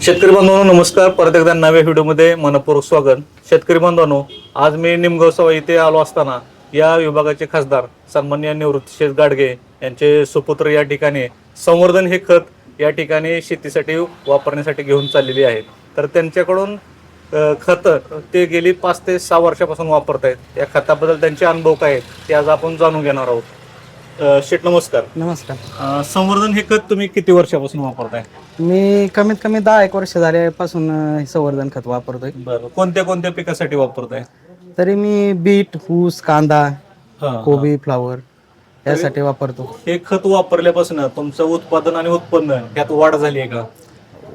शेतकरी बांधवांनो नमस्कार. परत एकदा नव्या व्हिडिओमध्ये मनपूर्वक स्वागत. शेतकरी बांधवांनो, आज मी निमगाव इथे आलो असताना या विभागाचे खासदार सन्माननीय निवृत्तीशेठ गाडगे यांचे सुपुत्र या ठिकाणी संवर्धन हे खत या ठिकाणी शेतीसाठी वापरण्यासाठी घेऊन चाललेले आहेत. तर त्यांच्याकडून खत ते गेली 5 ते 6 वर्षापासून वापरत आहेत. या खताबद्दल त्यांचे अनुभव काय आहेत ते आज आपण जाणून घेणार आहोत. शेठ नमस्कार. नमस्कार. संवर्धन हे खत तुम्ही किती वर्षापासून वापरताय? मी कमीत कमी 10 वर्ष झाल्यापासून हे संवर्धन खत वापरतोय. बरं, कोणत्या कोणत्या पिकासाठी वापरताय? तरी मी बीट, ऊस, कांदा, कोबी, फ्लावर यासाठी वापरतो. हे खत वापरल्यापासून तुमचं उत्पादन आणि उत्पन्न यात वाढ झाली आहे का?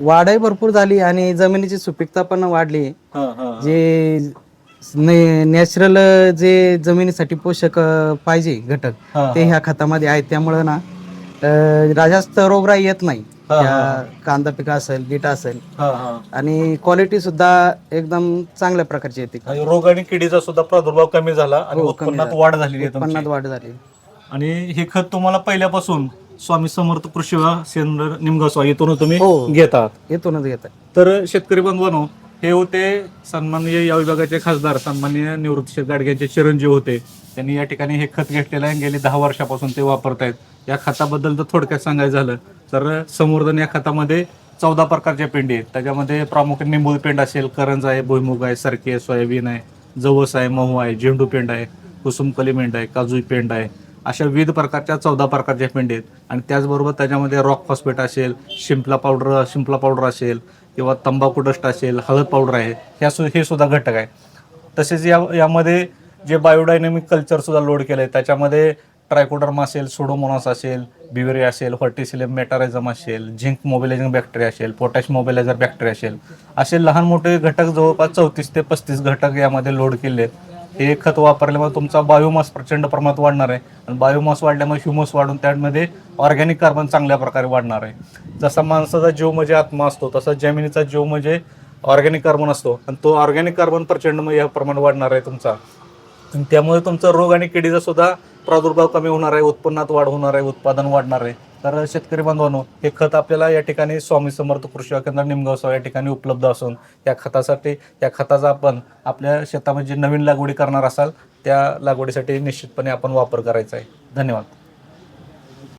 वाढही भरपूर झाली आणि जमिनीची सुपीकता पण वाढली. जे नॅचरल जे जमिनीसाठी पोषक पाहिजे घटक ते ह्या खतामध्ये आहेत. त्यामुळे ना जास्त रोगराई येत नाही. कांदा पीक असेल, बीट असेल आणि क्वालिटी सुद्धा एकदम चांगल्या प्रकारची येते. रोग आणि किडीचा सुद्धा प्रादुर्भाव कमी झाला आणि उत्पन्नात वाढ झाली. उत्पन्नात वाढ झाली. आणि हे खत तुम्हाला पहिल्यापासून स्वामी समर्थ कृषी सेंद्र निमगाव येथून तुम्ही घेतात? येथूनच घेतात. तर शेतकरी बांधवांनो, हे होते सन्माननीय या विभागाचे खासदार सन्माननीय निवृत्तीशेठ गाडगे यांचे चिरंजीव होते. त्यांनी या ठिकाणी हे खत घेतलेलं आहे. गेली 10 वर्षापासून ते वापरतायत. या खताबद्दल तर थोडक्यात सांगायचं झालं तर संवर्धन या खतामध्ये 14 प्रकारच्या पेंडी आहेत. त्याच्यामध्ये प्रामुख्याने निंबूळ पेंड असेल, करंज आहे, भुईमुग आहे, सरकी आहे, सोयाबीन आहे, जवस आहे, महू आहे, झेंडू पेंड आहे, कुसुम कलिमेंड आहे, काजू पेंड आहे. अशा विविध प्रकारच्या 14 प्रकारच्या पेंडी आहेत. आणि त्याचबरोबर त्याच्यामध्ये रॉक फॉस्फेट असेल, शिंपला पावडर असेल किंवा तंबाखू डस्ट असेल, हळद पावडर आहे, हे सुद्धा घटक आहे. तसेच यामध्ये जे बायोडायनॅमिक कल्चर सुद्धा लोड केलं आहे. त्याच्यामध्ये ट्रायकोडर्मा असेल, सुडोमोनास असेल, बिवेरिया असेल, व्हर्टिसिलियम मेटारायझम असेल, झिंक मोबिलायझिंग बॅक्टेरिया असेल, पोटॅश मोबिलायझर बॅक्टेरिया असेल, असे लहान मोठे घटक जवळपास 34 ते 35 घटक यामध्ये लोड केले आहेत. हे खत वापरल्यामुळे तुमचा बायोमास प्रचंड प्रमाणात वाढणार आहे. आणि बायोमास वाढल्यामुळे ह्युमस वाढून त्यामध्ये ऑर्गॅनिक कार्बन चांगल्या प्रकारे वाढणार आहे. जसा माणसाचा जीव म्हणजे आत्मा असतो, तसा जमिनीचा जीव म्हणजे ऑर्गॅनिक कार्बन असतो. आणि तो ऑर्गॅनिक कार्बन प्रचंड या प्रमाणात वाढणार आहे तुमचा. आणि त्यामुळे तुमचा रोग आणि किडीचा सुद्धा प्रादुर्भाव कमी होणार आहे, उत्पन्नात वाढ होणार आहे, उत्पादन वाढणार आहे. तर शेतकरी बांधवांनो, हे खत आपल्याला या ठिकाणी स्वामी समर्थ कृषी केंद्र निमगाव या ठिकाणी उपलब्ध असून या खताचा आपण आपल्या शेतामध्ये नवीन लागवडी करणार असाल त्या लागवडीसाठी निश्चितपणे आपण वापर करायचा आहे. धन्यवाद.